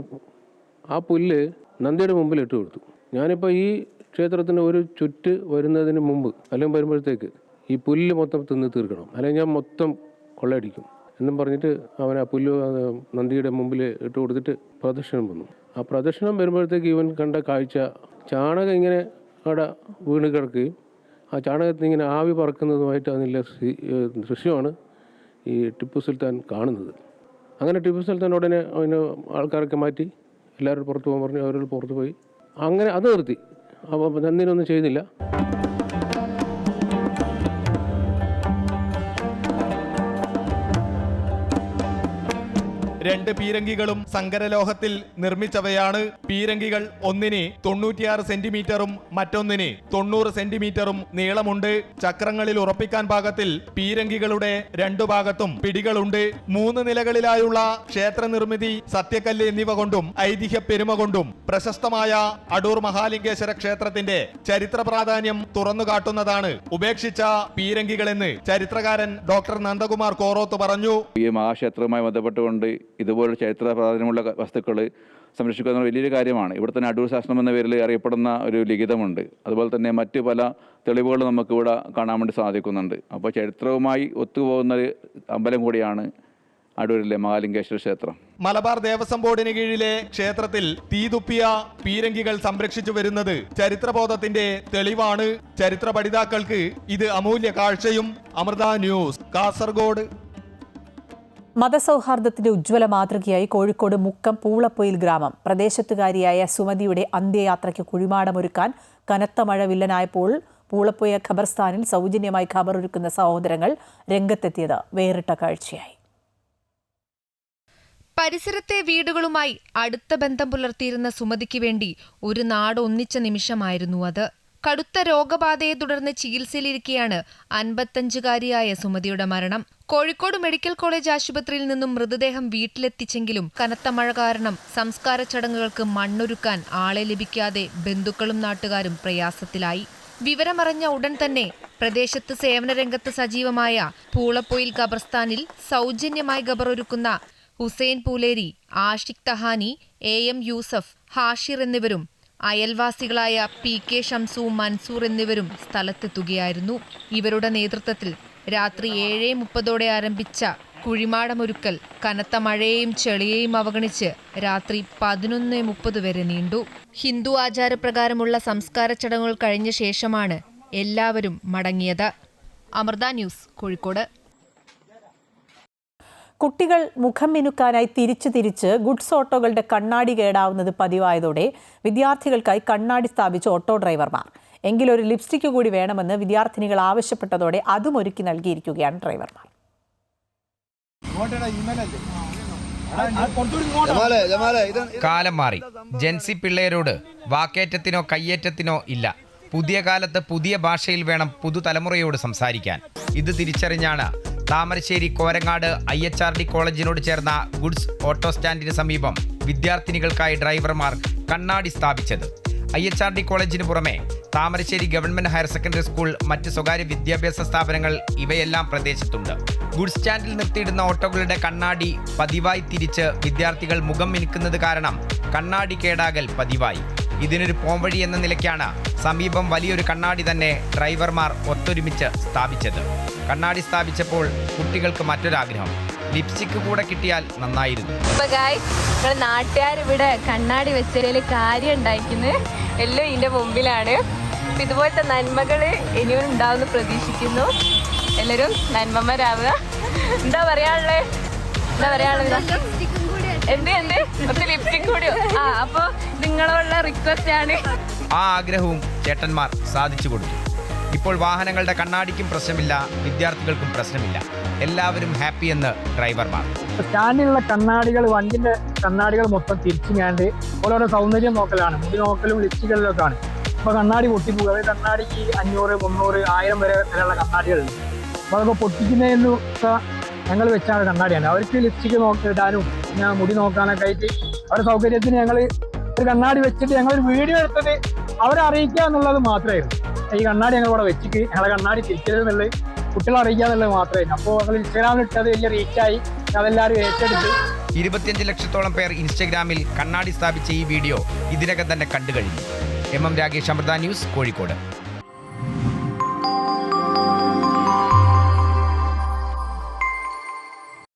ആ പുല്ല് നന്ദിയുടെ മുമ്പിൽ ഇട്ട് കൊടുത്തു. ഞാനിപ്പോൾ ഈ ക്ഷേത്രത്തിന് ഒരു ചുറ്റ് വരുന്നതിന് മുമ്പ് അല്ലെങ്കിൽ വരുമ്പോഴത്തേക്ക് ഈ പുല്ല് മൊത്തം തിന്ന് തീർക്കണം, അല്ലെങ്കിൽ ഞാൻ മൊത്തം കൊള്ളയടിക്കും എന്നും പറഞ്ഞിട്ട് അവൻ ആ പുല്ല് നന്ദിയുടെ മുമ്പിൽ ഇട്ട് കൊടുത്തിട്ട് പ്രദക്ഷിണം വന്നു. ആ പ്രദക്ഷിണം വരുമ്പോഴത്തേക്ക് ഇവൻ കണ്ട കാഴ്ച, ചാണകം ഇങ്ങനെ അവിടെ വീണ് കിടക്കുകയും ആ ചാണകത്തിന് ഇങ്ങനെ ആവി പറക്കുന്നതുമായിട്ട് അതിനുള്ള ദൃശ്യമാണ് ഈ ടിപ്പു സുൽത്താൻ കാണുന്നത്. അങ്ങനെ ടിപ്പു സുൽത്താൻ ഉടനെ അതിന് ആൾക്കാരൊക്കെ മാറ്റി എല്ലാവരും പുറത്ത് പോകാൻ പറഞ്ഞു. അവരോട് പുറത്ത് പോയി അങ്ങനെ അത് നിർത്തി. അപ്പോൾ നന്ദിനൊന്നും ചെയ്തില്ല. രണ്ട് പീരങ്കികളും സങ്കരലോഹത്തിൽ നിർമ്മിച്ചവയാണ്. പീരങ്കികൾ ഒന്നിന് 96 സെന്റിമീറ്ററും മറ്റൊന്നിന് 90 സെന്റിമീറ്ററും നീളമുണ്ട്. ചക്രങ്ങളിൽ ഉറപ്പിക്കാൻ പാകത്തിൽ പീരങ്കികളുടെ രണ്ടു ഭാഗത്തും പിടികളുണ്ട്. 3 നിലകളിലായുള്ള ക്ഷേത്ര നിർമ്മിതി, സത്യക്കല്ല് എന്നിവ കൊണ്ടും ഐതിഹ്യ പെരുമ കൊണ്ടും പ്രശസ്തമായ അടൂർ മഹാലിംഗേശ്വര ക്ഷേത്രത്തിന്റെ ചരിത്ര പ്രാധാന്യം തുറന്നുകാട്ടുന്നതാണ് ഉപേക്ഷിച്ച പീരങ്കികളെന്ന് ചരിത്രകാരൻ ഡോക്ടർ നന്ദകുമാർ കോറോത്ത് പറഞ്ഞു. ഈ മഹാക്ഷേത്രവുമായി ബന്ധപ്പെട്ടുകൊണ്ട് ഇതുപോലുള്ള ചരിത്ര പ്രാധാന്യമുള്ള വസ്തുക്കൾ സംരക്ഷിക്കുന്ന വലിയൊരു കാര്യമാണ്. ഇവിടെ തന്നെ അടൂർ ശാസ്ത്രം എന്ന പേരിൽ അറിയപ്പെടുന്ന ഒരു ലിഖിതമുണ്ട്. അതുപോലെ തന്നെ മറ്റ് പല തെളിവുകളും നമുക്കിവിടെ കാണാൻ വേണ്ടി സാധിക്കുന്നുണ്ട്. അപ്പോൾ ചരിത്രവുമായി ഒത്തുപോകുന്ന ഒരു അമ്പലം കൂടിയാണ് അടൂരിലെ മഹാലിംഗേശ്വര ക്ഷേത്രം. മലബാർ ദേവസ്വം ബോർഡിന് കീഴിലെ ക്ഷേത്രത്തിൽ തീതുപ്പിയ പീരങ്കികൾ സംരക്ഷിച്ചു വരുന്നത് ചരിത്രബോധത്തിന്റെ തെളിവാണ്. ചരിത്ര പഠിതാക്കൾക്ക് ഇത് അമൂല്യ കാഴ്ചയും. അമൃത ന്യൂസ്, കാസർഗോഡ്. മതസൗഹാർദ്ദത്തിന്റെ ഉജ്ജ്വല മാതൃകയായി കോഴിക്കോട് മുക്കം പൂളപ്പൊയിൽ ഗ്രാമം. പ്രദേശത്തുകാരിയായ സുമതിയുടെ അന്ത്യയാത്രയ്ക്ക് കുഴിമാടമൊരുക്കാൻ കനത്ത മഴ വില്ലനായപ്പോൾ പൂളപ്പൊയ ഖബർസ്ഥാനിൽ സൗജന്യമായി ഖബറൊരുക്കുന്ന സഹോദരങ്ങൾ രംഗത്തെത്തിയത് വേറിട്ട കാഴ്ചയായി. പരിസരത്തെ വീടുകളുമായി അടുത്ത ബന്ധം പുലർത്തിയിരുന്ന സുമതിക്ക് വേണ്ടി ഒരു നാട് ഒന്നിച്ച നിമിഷമായിരുന്നു അത്. കടുത്ത രോഗബാധയെ തുടർന്ന് ചികിത്സയിലിരിക്കെയാണ് 55-കാരിയായ സുമതിയുടെ മരണം. കോഴിക്കോട് മെഡിക്കൽ കോളേജ് ആശുപത്രിയിൽ നിന്നും മൃതദേഹം വീട്ടിലെത്തിച്ചെങ്കിലും കനത്ത മഴ കാരണം സംസ്കാര ചടങ്ങുകൾക്ക് മണ്ണൊരുക്കാൻ ആളെ ലഭിക്കാതെ ബന്ധുക്കളും നാട്ടുകാരും പ്രയാസത്തിലായി. വിവരമറിഞ്ഞ ഉടൻ തന്നെ പ്രദേശത്ത് സേവനരംഗത്ത് സജീവമായ പൂളപ്പൊയിൽ ഖബർസ്ഥാനിൽ സൗജന്യമായി ഖബറൊരുക്കുന്ന ഹുസൈൻ പൂലേരി, ആഷിഖ് തഹാനി, AM യൂസഫ്, ഹാഷിർ എന്നിവരും അയൽവാസികളായ PK ഷംസു, മൻസൂർ എന്നിവരും സ്ഥലത്തെത്തുകയായിരുന്നു. ഇവരുടെ നേതൃത്വത്തിൽ രാത്രി 7:30 ആരംഭിച്ച കുഴിമാടമൊരുക്കൽ കനത്ത മഴയെയും ചെളിയെയും അവഗണിച്ച് രാത്രി 11:30 വരെ നീണ്ടു. ഹിന്ദു ആചാരപ്രകാരമുള്ള സംസ്കാര ചടങ്ങുകൾ കഴിഞ്ഞ ശേഷമാണ് എല്ലാവരും മടങ്ങിയത്. അമൃത ന്യൂസ്, കോഴിക്കോട്. കുട്ടികൾ മുഖം മിനുക്കാനായി തിരിച്ച് ഗുഡ്സ് ഓട്ടോകളുടെ കണ്ണാടി കേടാവുന്നത് പതിവായതോടെ വിദ്യാർത്ഥികൾക്കായി കണ്ണാടി സ്ഥാപിച്ച ഓട്ടോ ഡ്രൈവർമാർ. എങ്കിലൊരു ലിപ്സ്റ്റിക് കൂടി വേണമെന്ന് വിദ്യാർത്ഥിനികൾ ആവശ്യപ്പെട്ടതോടെ അതും ഒരുക്കി നൽകിയിരിക്കുകയാണ് ഡ്രൈവർമാർ. കാലം മാറി. ജെൻസി പിള്ളേരോട് വാക്കേറ്റത്തിനോ കയ്യേറ്റത്തിനോ ഇല്ല. പുതിയ കാലത്ത് പുതിയ ഭാഷയിൽ വേണം പുതുതലമുറയോട് സംസാരിക്കാൻ. ഇത് തിരിച്ചറിഞ്ഞാണ് താമരശ്ശേരി കോരങ്ങാട് IHRD കോളേജിനോട് ചേർന്ന ഗുഡ്സ് ഓട്ടോ സ്റ്റാൻഡിന് സമീപം വിദ്യാർത്ഥിനികൾക്കായി ഡ്രൈവർമാർ കണ്ണാടി സ്ഥാപിച്ചത്. IHRD കോളേജിന് പുറമെ Thamarassery government higher secondary school, മറ്റ് സ്വകാര്യ വിദ്യാഭ്യാസ സ്ഥാപനങ്ങൾ ഇവയെല്ലാം പ്രദേശത്തുണ്ട്. ഗുഡ്സ് സ്റ്റാൻഡിൽ നിർത്തിയിടുന്ന ഓട്ടോകളുടെ കണ്ണാടി പതിവായി തിരിച്ച് വിദ്യാർത്ഥികൾ മുഖം മിനുക്കുന്നത് കാരണം കണ്ണാടി കേടാകൽ പതിവായി. ഇതിനൊരു പോംവഴി എന്ന നിലയ്ക്കാണ് സമീപം വലിയൊരു കണ്ണാടി തന്നെ ഡ്രൈവർമാർ ഒത്തൊരുമിച്ച് സ്ഥാപിച്ചത്. കണ്ണാടി സ്ഥാപിച്ചപ്പോൾ കുട്ടികൾക്ക് മറ്റൊരാഗ്രഹം, ലിപ്സ്റ്റിക് കൂടെ കിട്ടിയാൽ നന്നായിരുന്നു. നാട്ടുകാരിവിടെ കണ്ണാടി വെച്ചതിൽ കാര്യം ഉണ്ടായിരിക്കുന്നത് എല്ലാം ഇതിന്റെ മുമ്പിലാണ്. ഇതുപോലത്തെ നന്മകൾ ഇനിയും ഉണ്ടാവുമെന്ന് പ്രതീക്ഷിക്കുന്നു. എല്ലാവരും നന്മമാരാവുക. എന്താ പറയാനുള്ളത്? എന്ത് ലിപ്സ്റ്റിക് കൂടിയോ? അപ്പൊ നിങ്ങളോടുള്ള റിക്വസ്റ്റ് ആണ്. ആ ആഗ്രഹവും ചേട്ടന്മാർ സാധിച്ചു കൊടുത്തു. ഇപ്പോൾ വാഹനങ്ങളുടെ കണ്ണാടിക്കും പ്രശ്നമില്ല, വിദ്യാർത്ഥികൾക്കും പ്രശ്നമില്ല. എല്ലാവരും ഹാപ്പി എന്ന് ഡ്രൈവർമാർ. സ്റ്റാൻഡിലുള്ള കണ്ണാടികൾ, വണ്ടിന്റെ കണ്ണാടികൾ മൊത്തം തിരിച്ചുങ്ങാണ്ട് ഓരോരോ സൗന്ദര്യം നോക്കലാണ്. മുടി നോക്കലും ലിപ്സ്റ്റിക്കുകളിലൊക്കെയാണ്. ഇപ്പോൾ കണ്ണാടി പൊട്ടിപ്പോകുക. അത് കണ്ണാടിക്ക് 500, 300, 1000 വരെ വിലയുള്ള കണ്ണാടികളുണ്ട്. അപ്പോൾ അതൊക്കെ പൊട്ടിക്കുന്നതിനൊക്കെ ഞങ്ങൾ വെച്ചാണ് കണ്ണാടിയാണ്. അവർക്ക് ലിപ്സ്റ്റിക്ക് നോക്കിയിടാനും പിന്നെ മുടി നോക്കാനൊക്കെ ആയിട്ട് അവരുടെ സൗകര്യത്തിന് ഞങ്ങൾ ഒരു കണ്ണാടി വെച്ചിട്ട് ഞങ്ങളൊരു വീഡിയോ എടുത്തത് അവരെ അറിയിക്കുക എന്നുള്ളത് മാത്രമായിരുന്നു. ഈ കണ്ണാടി ഞങ്ങൾ ഇവിടെ വെച്ചിട്ട് ഞങ്ങളെ കണ്ണാടി തിരിച്ചതെന്നുള്ളത് കുട്ടികളെ അറിയിക്കുക എന്നുള്ളത് മാത്രമായിരുന്നു. അപ്പോൾ ഞങ്ങൾ ഇൻസ്റ്റാഗ്രാമിൽ ഇട്ടത് വലിയ റീച്ചായി, അതെല്ലാവരും ഏറ്റെടുത്ത്. 25 ലക്ഷത്തോളം പേർ ഇൻസ്റ്റഗ്രാമിൽ കണ്ണാടി സ്ഥാപിച്ച ഈ വീഡിയോ ഇതിനകം തന്നെ കണ്ടു കഴിഞ്ഞു. MM Ragesh, Amrita news, Kozhikode.